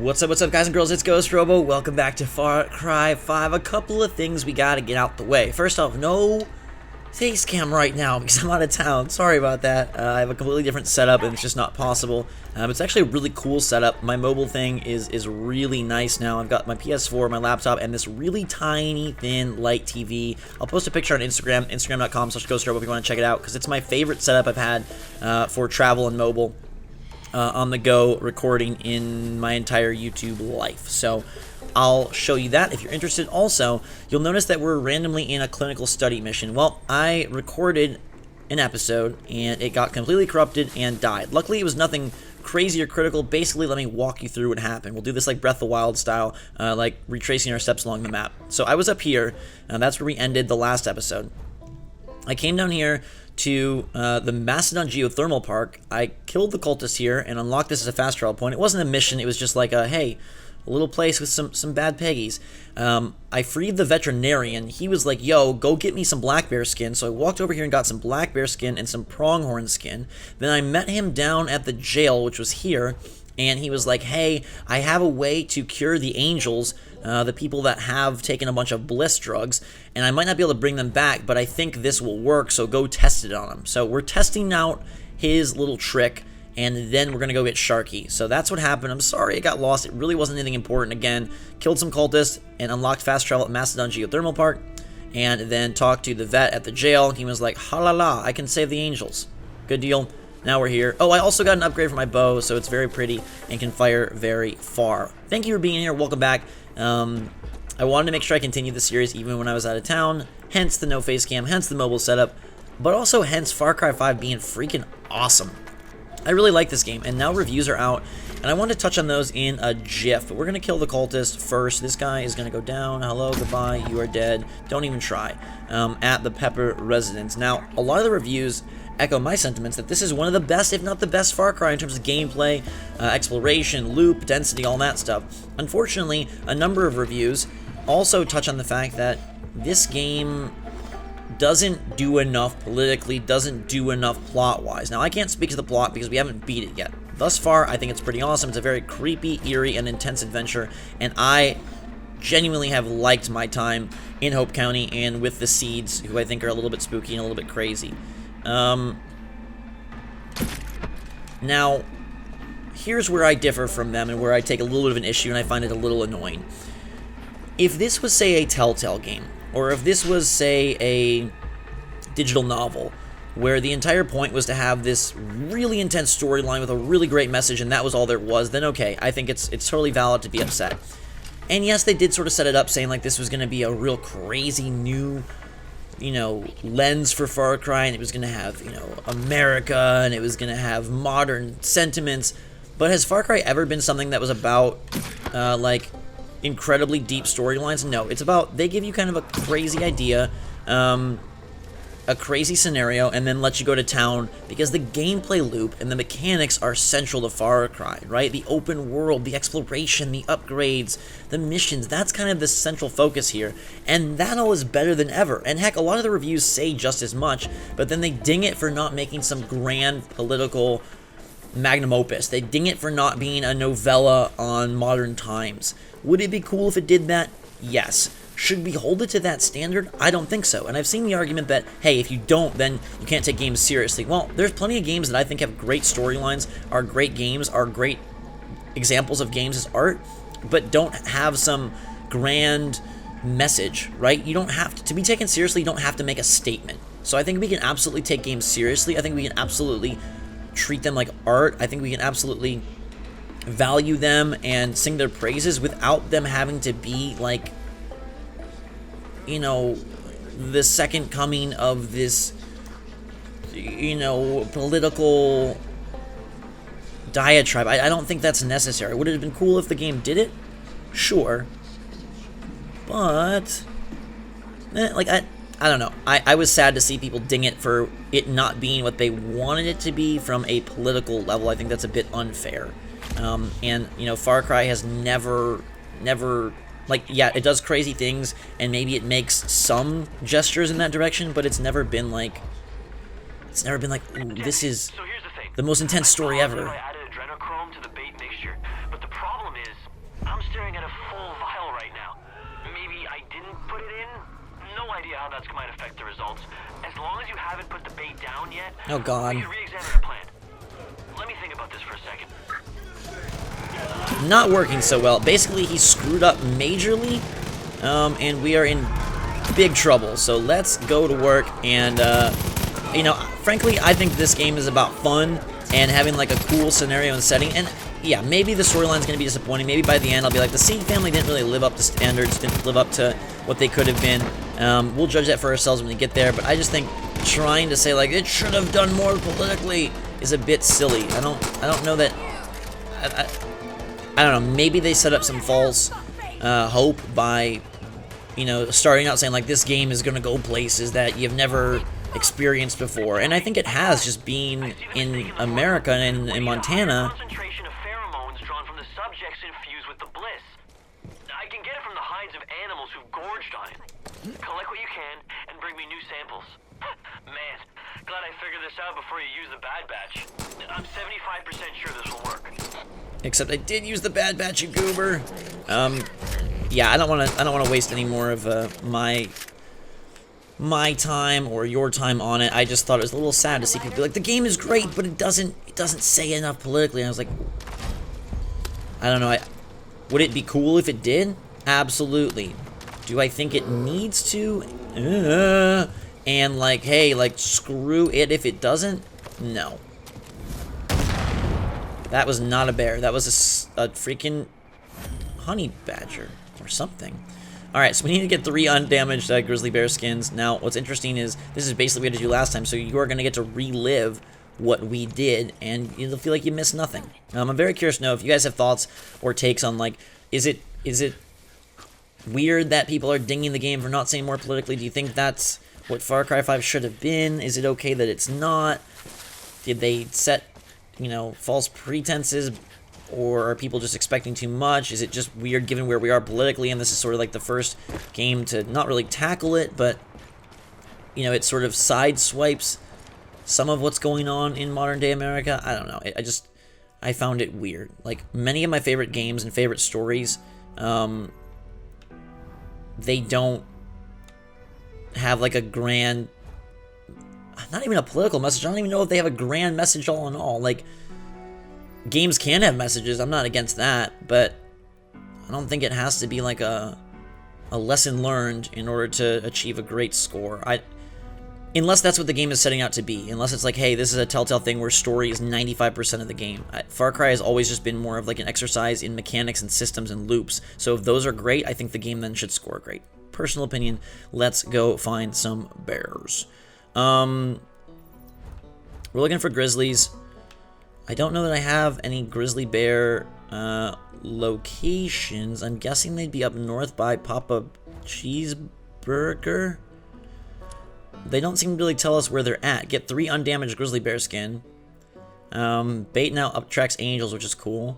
What's up guys and girls, it's GhostRobo. Welcome back to Far Cry 5. A couple of things we gotta get out the way. First off, no face cam right now because I'm out of town. Sorry about that. I have a completely different setup and it's just not possible. It's actually a really cool setup. My mobile thing is really nice now. I've got my PS4, my laptop, and this really tiny, thin, light TV. I'll post a picture on Instagram, instagram.com/GhostRobo if you want to check it out, because it's my favorite setup I've had for travel and mobile. On the go recording in my entire YouTube life. So I'll show you that if you're interested. Also, you'll notice that we're randomly in a clinical study mission. Well, I recorded an episode and it got completely corrupted and died. Luckily, it was nothing crazy or critical. Basically, let me walk you through what happened. We'll do this like Breath of the Wild style, like retracing our steps along the map. So I was up here, and that's where we ended the last episode. I came down here to the Macedon Geothermal Park. I killed the cultist here and unlocked this as a fast travel point. It wasn't a mission, it was just like a, hey, a little place with some bad peggies. I freed the veterinarian. He was like, yo, go get me some black bear skin. So I walked over here and got some black bear skin and some pronghorn skin. Then I met him down at the jail, which was here, and he was like, hey, I have a way to cure the angels, the people that have taken a bunch of bliss drugs, and I might not be able to bring them back, but I think this will work, so go test it on them. So we're testing out his little trick, and then we're going to go get Sharky. So that's what happened. I'm sorry it got lost. It really wasn't anything important. Again, killed some cultists and unlocked fast travel at Macedon Geothermal Park, and then talked to the vet at the jail. He was like, ha la la, I can save the angels. Good deal. Now we're here. Oh, I also got an upgrade for my bow, so it's very pretty and can fire very far. Thank you for being here. Welcome back. I wanted to make sure I continued the series even when I was out of town, hence the no face cam, hence the mobile setup, but also hence Far Cry 5 being freaking awesome. I really like this game, and now reviews are out, and I want to touch on those in a jiff, but we're going to kill the cultist first. This guy is going to go down. Hello, goodbye, you are dead. Don't even try. At the Pepper residence. Now, a lot of the reviews echo my sentiments that this is one of the best, if not the best, Far Cry in terms of gameplay, exploration, loop, density, all that stuff. Unfortunately, a number of reviews also touch on the fact that this game doesn't do enough politically, doesn't do enough plot-wise. Now, I can't speak to the plot because we haven't beat it yet. Thus far, I think it's pretty awesome. It's a very creepy, eerie, and intense adventure, and I genuinely have liked my time in Hope County and with the Seeds, who I think are a little bit spooky and a little bit crazy. Now, here's where I differ from them and where I take a little bit of an issue and I find it a little annoying. If this was, say, a Telltale game, or if this was, say, a digital novel, where the entire point was to have this really intense storyline with a really great message and that was all there was, then okay, I think it's totally valid to be upset. And yes, they did sort of set it up saying like this was going to be a real crazy new, you know, lens for Far Cry, and it was going to have, you know, America, and it was going to have modern sentiments. But has Far Cry ever been something that was about, like, incredibly deep storylines? No, it's about, they give you kind of a crazy idea, a crazy scenario, and then let you go to town, because the gameplay loop and the mechanics are central to Far Cry, right? The open world, the exploration, the upgrades, the missions, that's kind of the central focus here, and that all is better than ever. And heck, a lot of the reviews say just as much, but then they ding it for not making some grand political magnum opus. They ding it for not being a novella on modern times. Would it be cool if it did that? Yes. Should we hold it to that standard? I don't think so. And I've seen the argument that, hey, if you don't, then you can't take games seriously. Well, there's plenty of games that I think have great storylines, are great games, are great examples of games as art, but don't have some grand message, right? You don't have to be taken seriously, you don't have to make a statement. So I think we can absolutely take games seriously. I think we can absolutely treat them like art. I think we can absolutely value them and sing their praises without them having to be like, you know, the second coming of this, you know, political diatribe. I don't think that's necessary. Would it have been cool if the game did it? Sure. But, like, I don't know. I was sad to see people ding it for it not being what they wanted it to be from a political level. I think that's a bit unfair. And, you know, Far Cry has never, like, yeah, it does crazy things, and maybe it makes some gestures in that direction, but it's never been like, ooh, this is the most intense story ever. I added adrenochrome to the bait mixture, but the problem is at a full vial right now. Maybe I didn't put it in? No idea how that's might affect the results. As long as you haven't put the bait down yet, oh god, we can re-examine the plan. Let me think about this for a second. not working so well. Basically, he screwed up majorly, and we are in big trouble. So let's go to work. And you know, frankly, I think this game is about fun and having like a cool scenario and setting. And yeah, maybe the storyline's gonna be disappointing. Maybe by the end I'll be like, the Seed family didn't really live up to standards, didn't live up to what they could have been. We'll judge that for ourselves when we get there. But I just think trying to say like it should have done more politically is a bit silly. I don't know that. I don't know. Maybe they set up some false hope by, you know, starting out saying like this game is gonna go places that you've never experienced before, and I think it has, just being in America and in Montana. Concentration of pheromones drawn from the subjects infused with the bliss. I can get it from the hides of animals who've gorged on it. Collect what you can and bring me new samples. Man, glad I figured this out before you use the bad batch. I'm 75% sure this will work. Except I did use the bad batch, you goober. Yeah, I don't want to waste any more of my time or your time on it. I just thought it was a little sad to see people be like, the game is great, but it doesn't say enough politically. And I was like, I don't know. Would it be cool if it did? Absolutely. Do I think it needs to? And like, hey, like, screw it if it doesn't? No. That was not a bear. That was a freaking honey badger or something. Alright, so we need to get 3 undamaged grizzly bear skins. Now, what's interesting is, this is basically what we had to do last time, so you are going to get to relive what we did, and you'll feel like you missed nothing. I'm very curious to know if you guys have thoughts or takes on, like, is it weird that people are dinging the game for not saying more politically? Do you think that's what Far Cry 5 should have been? Is it okay that it's not? Did they set, you know, false pretenses? Or are people just expecting too much? Is it just weird given where we are politically, and this is sort of like the first game to not really tackle it, but, you know, it sort of sideswipes some of what's going on in modern-day America? I don't know. I found it weird. Like, many of my favorite games and favorite stories, they don't have, like, a grand... Not even a political message. I don't even know if they have a grand message all in all. Like... Games can have messages, I'm not against that, but I don't think it has to be like a lesson learned in order to achieve a great score. Unless that's what the game is setting out to be. Unless it's like, hey, this is a Telltale thing where story is 95% of the game. Far Cry has always just been more of like an exercise in mechanics and systems and loops. So if those are great, I think the game then should score great. Personal opinion, let's go find some bears. We're looking for grizzlies. I don't know that I have any grizzly bear locations. I'm guessing they'd be up north by Papa Cheeseburger. They don't seem to really tell us where they're at. Get 3 undamaged grizzly bear skin. Bait now uptracks angels, which is cool.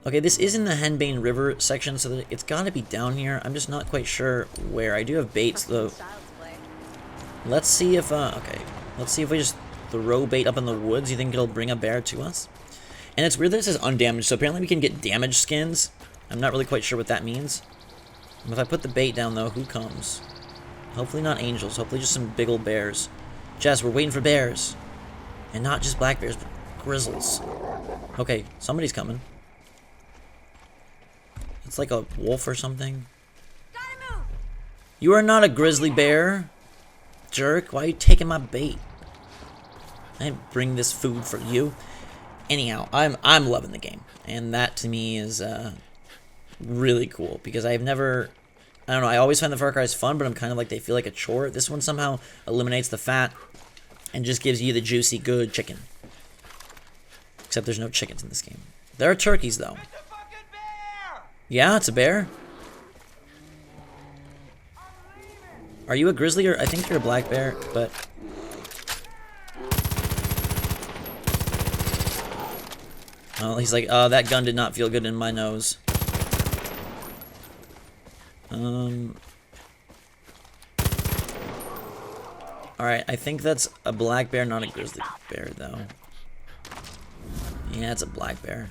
Okay, this is in the Henbane River section, so it's got to be down here. I'm just not quite sure where. I do have baits, though. Let's see if, okay. Let's see if we just throw bait up in the woods. You think it'll bring a bear to us? And it's weird that it says undamaged, so apparently we can get damaged skins. I'm not really quite sure what that means. If I put the bait down, though, who comes? Hopefully not angels. Hopefully just some big old bears. Jess, we're waiting for bears. And not just black bears, but grizzles. Okay, somebody's coming. It's like a wolf or something. Gotta move. You are not a grizzly bear. Jerk, why are you taking my bait? I didn't bring this food for you. Anyhow, I'm loving the game, and that to me is really cool because I've never, I don't know, I always find the Far Cry's fun, but I'm kind of like they feel like a chore. This one somehow eliminates the fat and just gives you the juicy, good chicken. Except there's no chickens in this game. There are turkeys though. It's a fucking bear! Yeah, it's a bear. Are you a grizzly or I think you're a black bear, but. Oh, he's like, that gun did not feel good in my nose. Alright, I think that's a black bear, not a grizzly bear, though. Yeah, it's a black bear.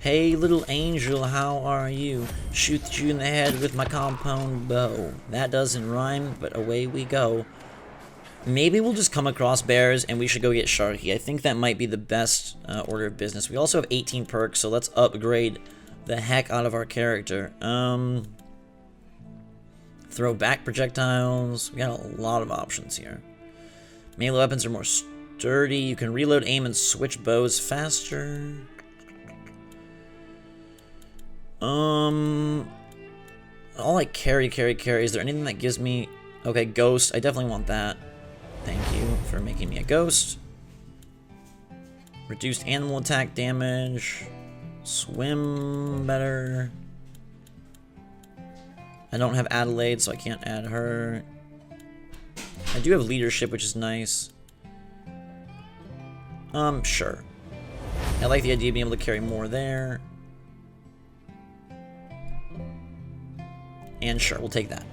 Hey, little angel, how are you? Shoot you in the head with my compound bow. That doesn't rhyme, but away we go. Maybe we'll just come across bears and we should go get Sharky. I think that might be the best order of business. We also have 18 perks, so let's upgrade the heck out of our character. Throw back projectiles. We got a lot of options here. Melee weapons are more sturdy. You can reload, aim, and switch bows faster. All like carry. Is there anything that gives me... Okay, ghost. I definitely want that. Thank you for making me a ghost. Reduced animal attack damage. Swim better. I don't have Adelaide, so I can't add her. I do have leadership, which is nice. Sure. I like the idea of being able to carry more there. And sure, we'll take that.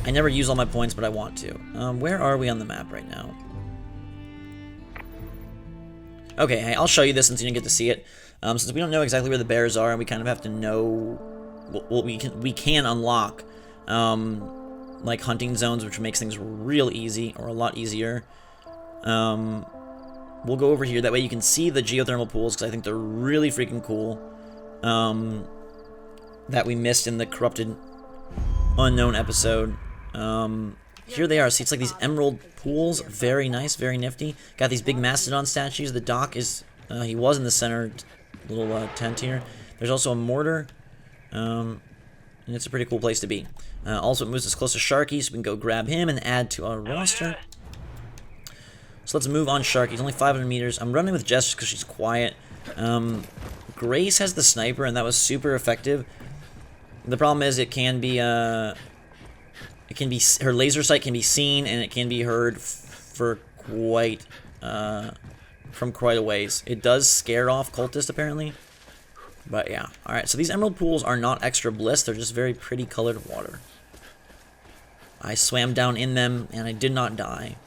I never use all my points, but I want to. Where are we on the map right now? Okay, hey, I'll show you this since you didn't get to see it. Since we don't know exactly where the bears are, and we kind of have to know... Well, we can unlock, like, hunting zones, which makes things real easy, or a lot easier. We'll go over here. That way you can see the geothermal pools, because I think they're really freaking cool. That we missed in the Corrupted Unknown episode. Here they are. See, it's like these emerald pools. Very nice, very nifty. Got these big mastodon statues. The dock is, he was in the center little tent here. There's also a mortar. And it's a pretty cool place to be. Also, it moves us close to Sharky, so we can go grab him and add to our roster. So let's move on Sharky. He's only 500 meters. I'm running with Jess because she's quiet. Grace has the sniper, and that was super effective. The problem is it can be her laser sight can be seen, and it can be heard for quite from quite a ways. It does scare off cultists apparently. But yeah, alright, so these emerald pools are not extra bliss, they're just very pretty colored water. I swam down in them, and I did not die.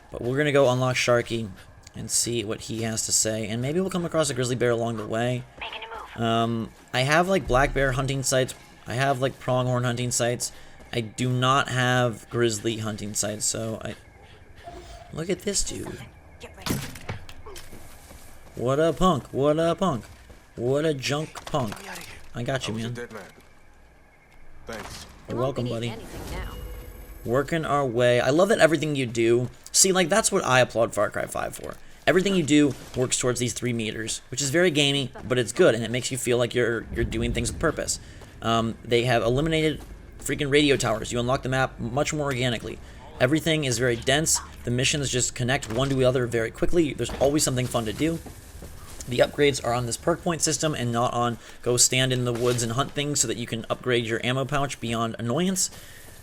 But we're gonna go unlock Sharky and see what he has to say, and maybe we'll come across a grizzly bear along the way. I have, like, black bear hunting sites, I have, like, pronghorn hunting sites. I do not have grizzly hunting sites, so I... Look at this dude. What a punk, what a punk. What a junk punk. I got you, man. Thanks. You're welcome, buddy. Working our way. I love that everything you do... See, like, that's what I applaud Far Cry 5 for. Everything you do works towards these 3 meters, which is very gamey, but it's good, and it makes you feel like you're doing things with purpose. They have eliminated freaking radio towers. You unlock the map much more organically. Everything is very dense. The missions just connect one to the other very quickly. There's always something fun to do. The upgrades are on this perk point system and not on go stand in the woods and hunt things so that you can upgrade your ammo pouch beyond annoyance.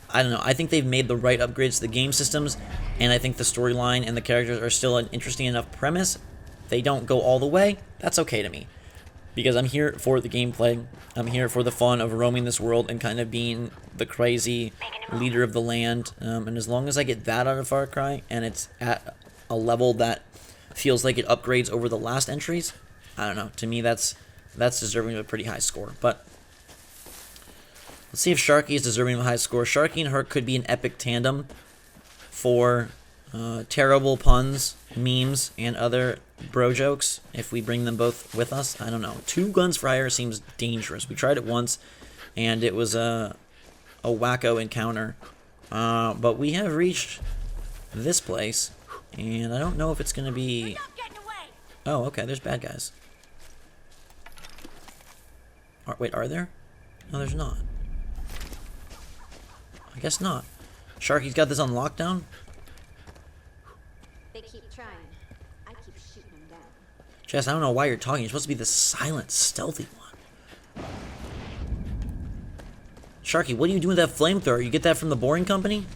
I don't know. I think they've made the right upgrades to the game systems, and I think the storyline and the characters are still an interesting enough premise. They don't go all the way. That's okay to me, because I'm here for the gameplay. I'm here for the fun of roaming this world and kind of being the crazy leader of the land. And as long as I get that out of Far Cry, and it's at a level that feels like it upgrades over the last entries, I don't know. To me, that's deserving of a pretty high score. But let's see if Sharky is deserving of a high score. Sharky and her could be an epic tandem for terrible puns, memes, and other bro jokes if we bring them both with us. I don't know. 2 guns for hire seems dangerous. We tried it once, and it was a wacko encounter. But we have reached this place, and I don't know if it's going to be... Oh, okay, there's bad guys. Wait, are there? No, there's not. I guess not. Sharky's got this on lockdown? They keep trying. I keep shooting them down. Jess, I don't know why you're talking. You're supposed to be the silent, stealthy one. Sharky, what are you doing with that flamethrower? You get that from the Boring Company?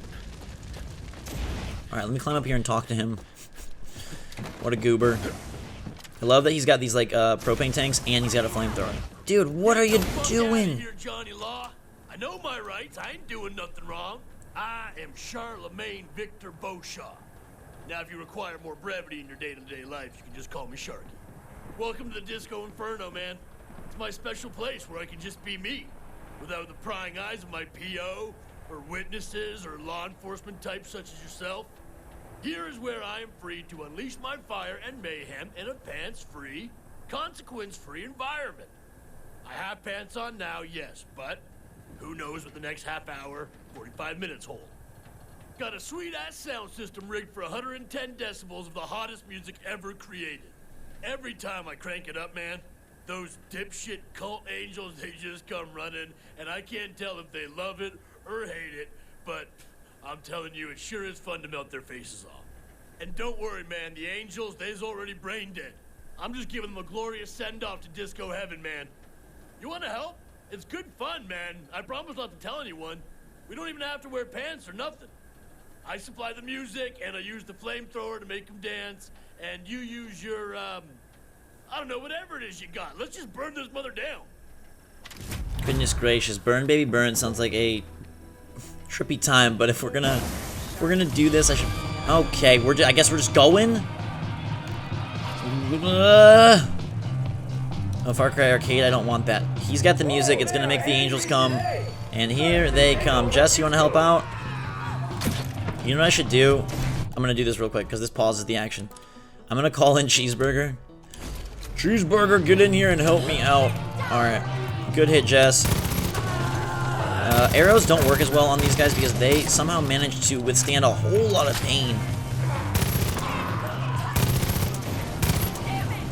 Alright, let me climb up here and talk to him. What a goober. I love that he's got these, like, propane tanks, and he's got a flamethrower. Dude, what are you doing? Here, Johnny Law. I know my rights. I ain't doing nothing wrong. I am Charlemagne Victor Beauchamp. Now, if you require more brevity in your day-to-day life, you can just call me Sharky. Welcome to the Disco Inferno, man. It's my special place where I can just be me, without the prying eyes of my PO, or witnesses, or law enforcement types such as yourself. Here is where I am free to unleash my fire and mayhem in a pants-free, consequence-free environment. I have pants on now, yes, but who knows what the next half hour, 45 minutes hold. Got a sweet-ass sound system rigged for 110 decibels of the hottest music ever created. Every time I crank it up, man, those dipshit cult angels, they just come running, and I can't tell if they love it or hate it, but I'm telling you, it sure is fun to melt their faces off. And don't worry, man, the angels, they's already brain dead. I'm just giving them a glorious send-off to disco heaven, man. You wanna help? It's good fun, man. I promise not to tell anyone. We don't even have to wear pants or nothing. I supply the music, and I use the flamethrower to make them dance, and you use your, I don't know, whatever it is you got. Let's just burn this mother down. Goodness gracious, burn baby burn sounds like a trippy time, but if we're gonna do this, I should. Okay, I guess we're just going. Oh, Far Cry Arcade, I don't want that. He's got the music. It's gonna make the angels come, and here they come. Jess, you wanna help out? You know what I should do? I'm gonna do this real quick because this pauses the action. I'm gonna call in Cheeseburger. Cheeseburger, get in here and help me out. Alright. Good hit, Jess. Arrows don't work as well on these guys because they somehow manage to withstand a whole lot of pain.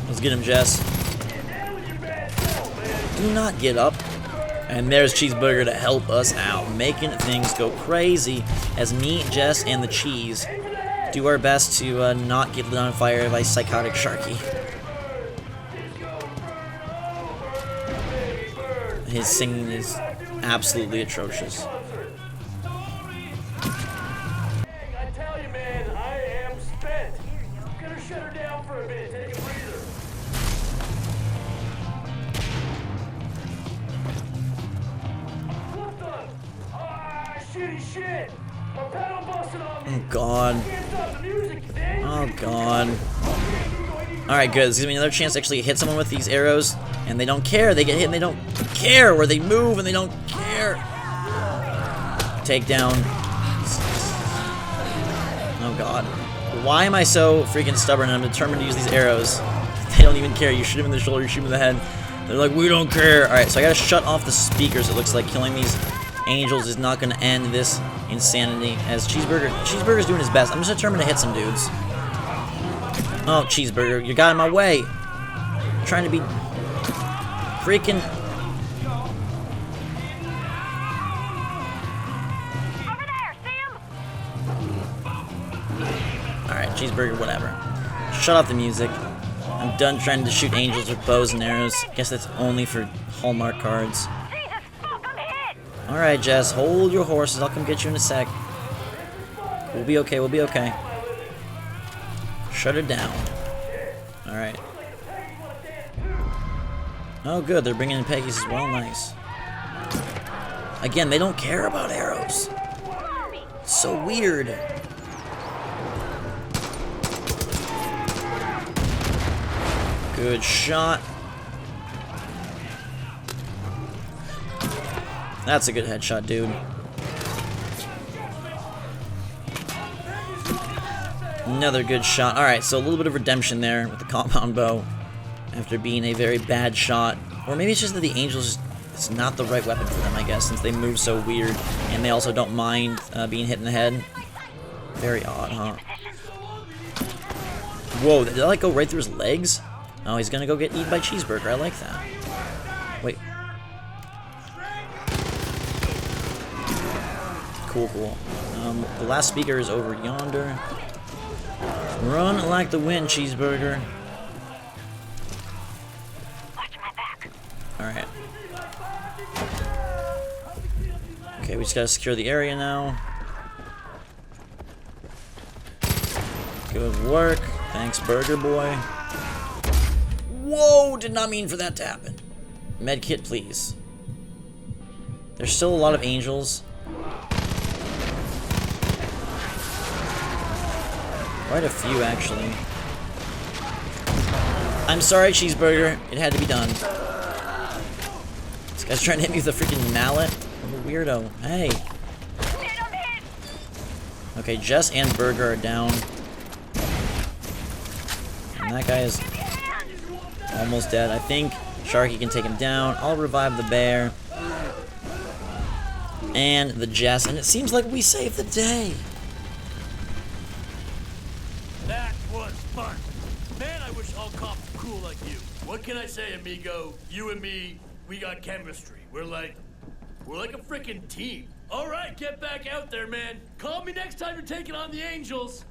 Let's get him, Jess. Do not get up. And there's Cheeseburger to help us out, making things go crazy as me, Jess, and the cheese do our best to not get lit on fire by psychotic Sharky. His singing is absolutely atrocious. I tell you, man, I am spent. Gonna shut her down for a bit, take a breather. What the? Ah, shitty shit. My pedal busted on me. Oh god. Can't stop the music. Oh god. Alright, good. This gives me another chance to actually hit someone with these arrows. And they don't care. They get hit and they don't care. Or they move and they don't care. Take down. Oh god. Why am I so freaking stubborn and I'm determined to use these arrows? They don't even care. You shoot them in the shoulder, you shoot them in the head. They're like, we don't care. Alright, so I gotta shut off the speakers. It looks like killing these angels is not gonna end this insanity. As Cheeseburger's doing his best. I'm just determined to hit some dudes. Oh, Cheeseburger, you got in my way. I'm trying to be freaking. Over there, see him? Alright, Cheeseburger, whatever. Shut off the music. I'm done trying to shoot angels with bows and arrows. Guess that's only for Hallmark cards. Jesus, fuck, I'm hit! Alright, Jess, hold your horses. I'll come get you in a sec. We'll be okay, we'll be okay. Shut her down. Alright. Oh, good. They're bringing in Peggy's as well. Nice. Again, they don't care about arrows. It's so weird. Good shot. That's a good headshot, dude. Another good shot. Alright, so a little bit of redemption there with the compound bow after being a very bad shot. Or maybe it's just that the angels, it's not the right weapon for them, I guess, since they move so weird and they also don't mind being hit in the head. Very odd, huh? Whoa, did that like go right through his legs? Oh, he's gonna go get eaten by Cheeseburger. I like that. Wait. Cool, cool. The last speaker is over yonder. Run like the wind, Cheeseburger. Watch my back. Alright. Okay, we just gotta secure the area now. Good work. Thanks, Burger Boy. Whoa! Did not mean for that to happen. Medkit, please. There's still a lot of angels. Quite a few, actually. I'm sorry, cheeseburger. It had to be done. This guy's trying to hit me with a freaking mallet. I'm a weirdo. Hey. Okay, Jess and Burger are down. And that guy is almost dead. I think Sharky can take him down. I'll revive the bear. And the Jess. And it seems like we saved the day. That was fun. Man, I wish all cops were cool like you. What can I say, amigo? You and me, we got chemistry. We're like a freaking team. All right, get back out there, man. Call me next time you're taking on the Angels.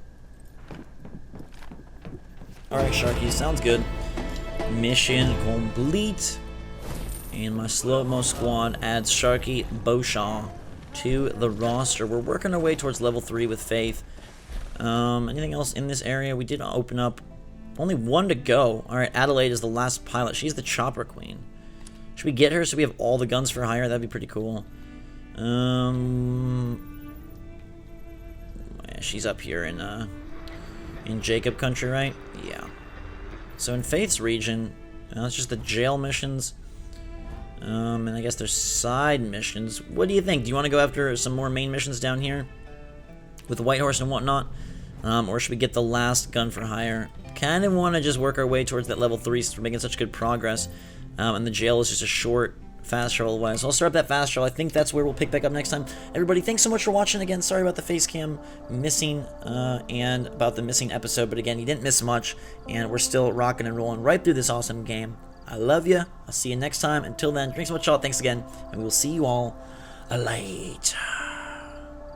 Alright, Sharky, sounds good. Mission complete. And my slow-mo squad adds Sharky Beauchamp to the roster. We're working our way towards level 3 with Faith. Anything else in this area? We did open up only one to go. Alright, Adelaide is the last pilot. She's the chopper queen. Should we get her so we have all the guns for hire? That'd be pretty cool. Yeah, she's up here in Jacob country, right? Yeah. So in Faith's region, it's just the jail missions. And I guess there's side missions. What do you think? Do you want to go after some more main missions down here with the White Horse and whatnot? Or should we get the last gun for hire? Kind of want to just work our way towards that level 3 since we're making such good progress. And the jail is just a short, fast travel away. So I'll start up that fast travel. I think that's where we'll pick back up next time. Everybody, thanks so much for watching. Again, sorry about the face cam missing and about the missing episode. But again, you didn't miss much. And we're still rocking and rolling right through this awesome game. I love you. I'll see you next time. Until then, drink so much, y'all. Thanks again. And we will see you all later.